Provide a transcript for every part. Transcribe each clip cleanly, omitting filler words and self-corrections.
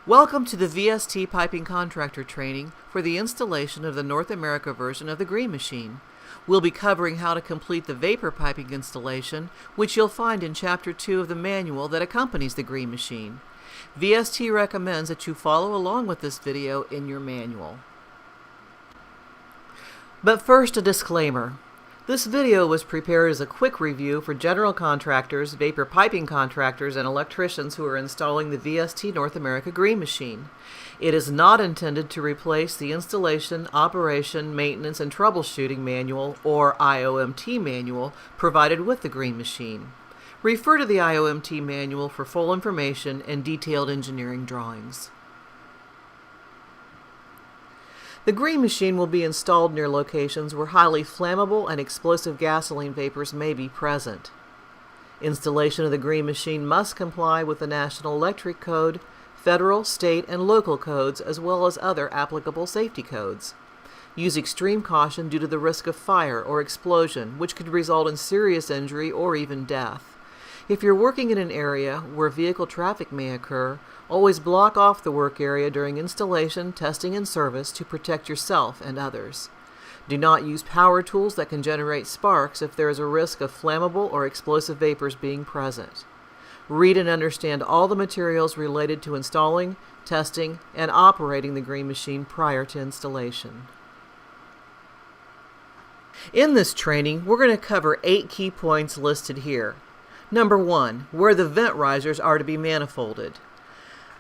Welcome to the VST Piping Contractor Training for the installation of the North America version of the Green Machine. We'll be covering how to complete the vapor piping installation, which you'll find in Chapter 2 of the manual that accompanies the Green Machine. VST recommends that you follow along with this video in your manual. But first, a disclaimer. This video was prepared as a quick review for general contractors, vapor piping contractors, and electricians who are installing the VST North America Green Machine. It is not intended to replace the Installation, Operation, Maintenance, and Troubleshooting Manual, or IOMT manual, provided with the Green Machine. Refer to the IOMT manual for full information and detailed engineering drawings. The Green Machine will be installed near locations where highly flammable and explosive gasoline vapors may be present. Installation of the Green Machine must comply with the National Electric Code, federal, state, and local codes, as well as other applicable safety codes. Use extreme caution due to the risk of fire or explosion, which could result in serious injury or even death. If you're working in an area where vehicle traffic may occur, always block off the work area during installation, testing, and service to protect yourself and others. Do not use power tools that can generate sparks if there is a risk of flammable or explosive vapors being present. Read and understand all the materials related to installing, testing, and operating the Green Machine prior to installation. In this training, we're going to cover 8 key points listed here. Number 1, where the vent risers are to be manifolded.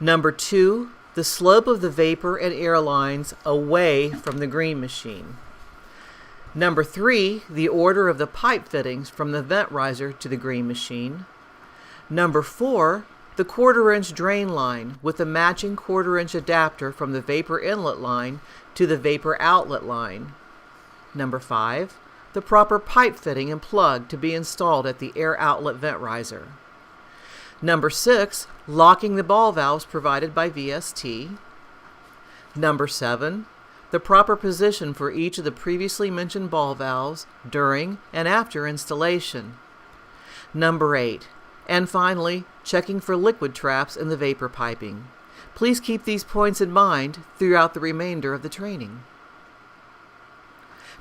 Number 2, the slope of the vapor and air lines away from the Green Machine. Number 3, the order of the pipe fittings from the vent riser to the Green Machine. Number 4, the 1/4-inch drain line with the matching 1/4-inch adapter from the vapor inlet line to the vapor outlet line. Number 5, the proper pipe fitting and plug to be installed at the air outlet vent riser. Number 6, locking the ball valves provided by VST. Number 7, the proper position for each of the previously mentioned ball valves during and after installation. Number 8, and finally, checking for liquid traps in the vapor piping. Please keep these points in mind throughout the remainder of the training.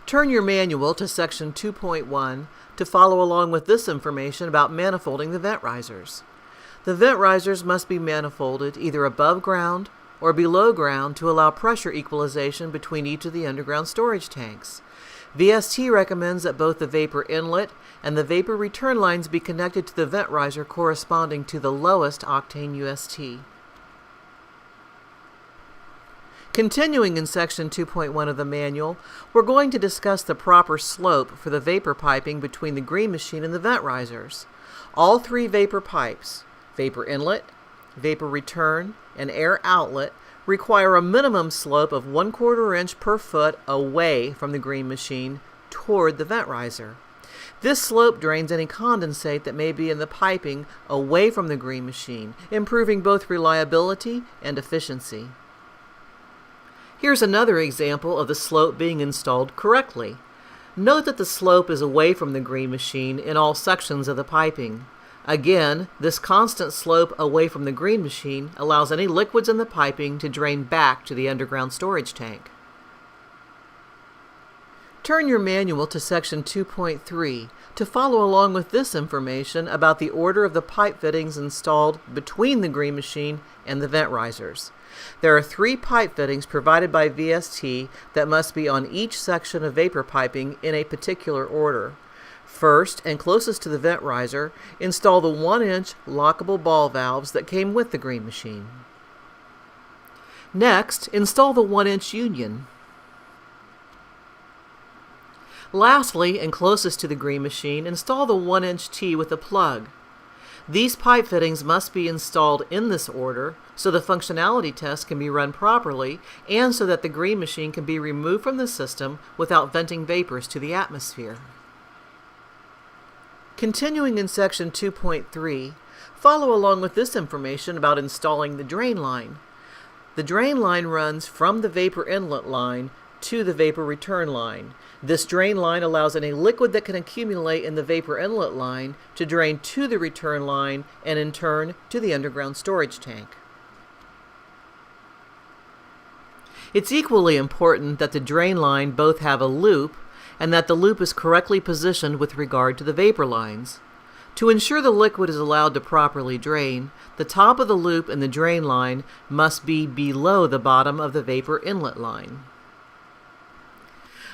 Turn your manual to section 2.1 to follow along with this information about manifolding the vent risers. The vent risers must be manifolded either above ground or below ground to allow pressure equalization between each of the underground storage tanks. VST recommends that both the vapor inlet and the vapor return lines be connected to the vent riser corresponding to the lowest octane UST. Continuing in section 2.1 of the manual, we're going to discuss the proper slope for the vapor piping between the Green Machine and the vent risers. All 3 vapor pipes, vapor inlet, vapor return, and air outlet, require a minimum slope of 1/4 inch per foot away from the Green Machine toward the vent riser. This slope drains any condensate that may be in the piping away from the Green Machine, improving both reliability and efficiency. Here's another example of the slope being installed correctly. Note that the slope is away from the Green Machine in all sections of the piping. Again, this constant slope away from the Green Machine allows any liquids in the piping to drain back to the underground storage tank. Turn your manual to section 2.3 to follow along with this information about the order of the pipe fittings installed between the Green Machine and the vent risers. There are 3 pipe fittings provided by VST that must be on each section of vapor piping in a particular order. First, and closest to the vent riser, install the 1-inch lockable ball valves that came with the Green Machine. Next, install the 1-inch union. Lastly, and closest to the Green Machine, install the 1-inch T with a plug. These pipe fittings must be installed in this order so the functionality test can be run properly and so that the Green Machine can be removed from the system without venting vapors to the atmosphere. Continuing in section 2.3, follow along with this information about installing the drain line. The drain line runs from the vapor inlet line to the vapor return line. This drain line allows any liquid that can accumulate in the vapor inlet line to drain to the return line and in turn to the underground storage tank. It's equally important that the drain line both have a loop and that the loop is correctly positioned with regard to the vapor lines. To ensure the liquid is allowed to properly drain, the top of the loop and the drain line must be below the bottom of the vapor inlet line.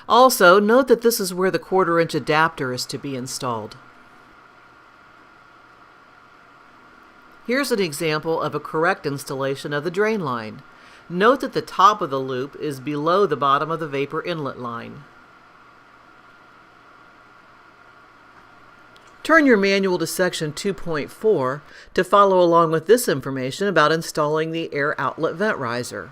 Also, note that this is where the 1/4-inch adapter is to be installed. Here's an example of a correct installation of the drain line. Note that the top of the loop is below the bottom of the vapor inlet line. Turn your manual to section 2.4 to follow along with this information about installing the air outlet vent riser.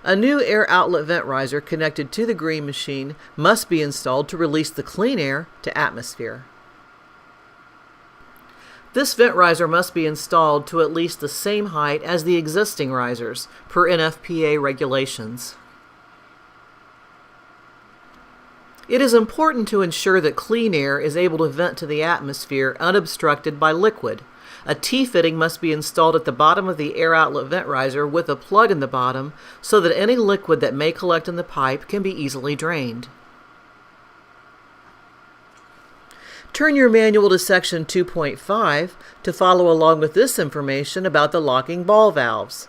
A new air outlet vent riser connected to the green machine must be installed to release the clean air to atmosphere. This vent riser must be installed to at least the same height as the existing risers, per NFPA regulations. It is important to ensure that clean air is able to vent to the atmosphere unobstructed by liquid. A T-fitting must be installed at the bottom of the air outlet vent riser with a plug in the bottom so that any liquid that may collect in the pipe can be easily drained. Turn your manual to section 2.5 to follow along with this information about the locking ball valves.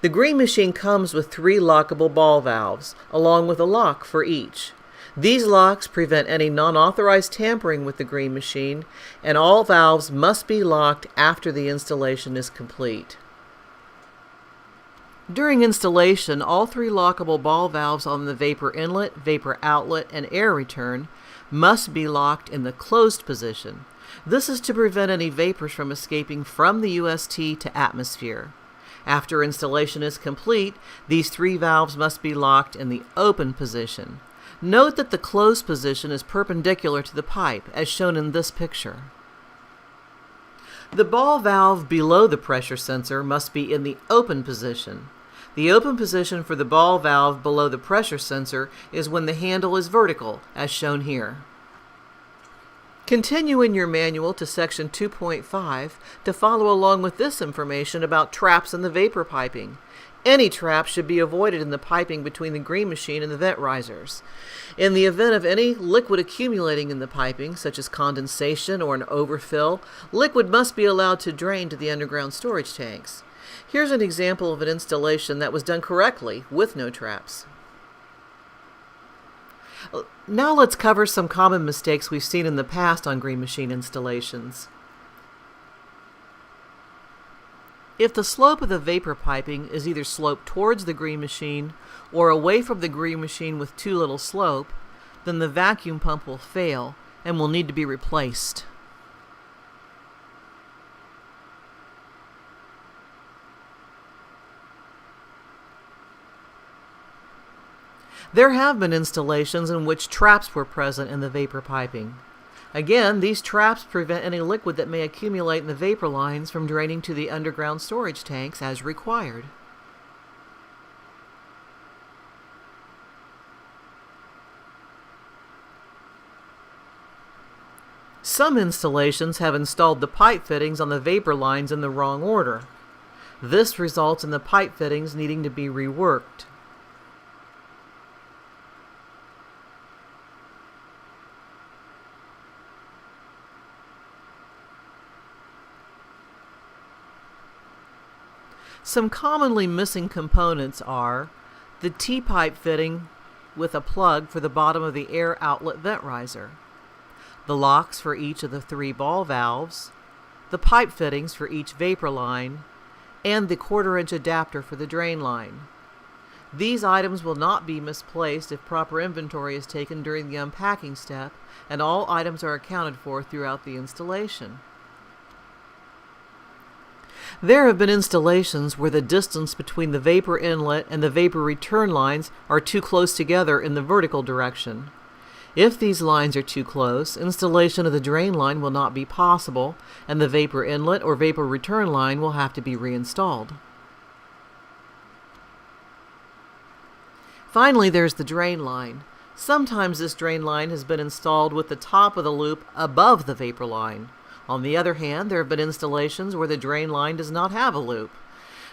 The green machine comes with 3 lockable ball valves, along with a lock for each. These locks prevent any non-authorized tampering with the green machine, and all valves must be locked after the installation is complete. During installation, all 3 lockable ball valves on the vapor inlet, vapor outlet, and air return must be locked in the closed position. This is to prevent any vapors from escaping from the UST to atmosphere. After installation is complete, these 3 valves must be locked in the open position. Note that the closed position is perpendicular to the pipe, as shown in this picture. The ball valve below the pressure sensor must be in the open position. The open position for the ball valve below the pressure sensor is when the handle is vertical, as shown here. Continue in your manual to section 2.5 to follow along with this information about traps in the vapor piping. Any trap should be avoided in the piping between the green machine and the vent risers. In the event of any liquid accumulating in the piping, such as condensation or an overfill, liquid must be allowed to drain to the underground storage tanks. Here's an example of an installation that was done correctly with no traps. Now let's cover some common mistakes we've seen in the past on green machine installations. If the slope of the vapor piping is either sloped towards the green machine or away from the green machine with too little slope, then the vacuum pump will fail and will need to be replaced. There have been installations in which traps were present in the vapor piping. Again, these traps prevent any liquid that may accumulate in the vapor lines from draining to the underground storage tanks as required. Some installations have installed the pipe fittings on the vapor lines in the wrong order. This results in the pipe fittings needing to be reworked. Some commonly missing components are the T-pipe fitting with a plug for the bottom of the air outlet vent riser, the locks for each of the 3 ball valves, the pipe fittings for each vapor line, and the 1/4-inch adapter for the drain line. These items will not be misplaced if proper inventory is taken during the unpacking step, and all items are accounted for throughout the installation. There have been installations where the distance between the vapor inlet and the vapor return lines are too close together in the vertical direction. If these lines are too close, installation of the drain line will not be possible, and the vapor inlet or vapor return line will have to be reinstalled. Finally, there's the drain line. Sometimes this drain line has been installed with the top of the loop above the vapor line. On the other hand, there have been installations where the drain line does not have a loop.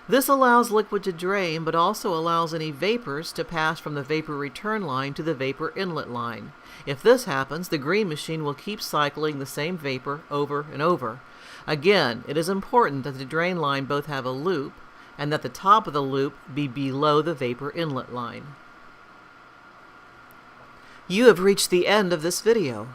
This allows liquid to drain, but also allows any vapors to pass from the vapor return line to the vapor inlet line. If this happens, the green machine will keep cycling the same vapor over and over. Again, it is important that the drain line both have a loop and that the top of the loop be below the vapor inlet line. You have reached the end of this video.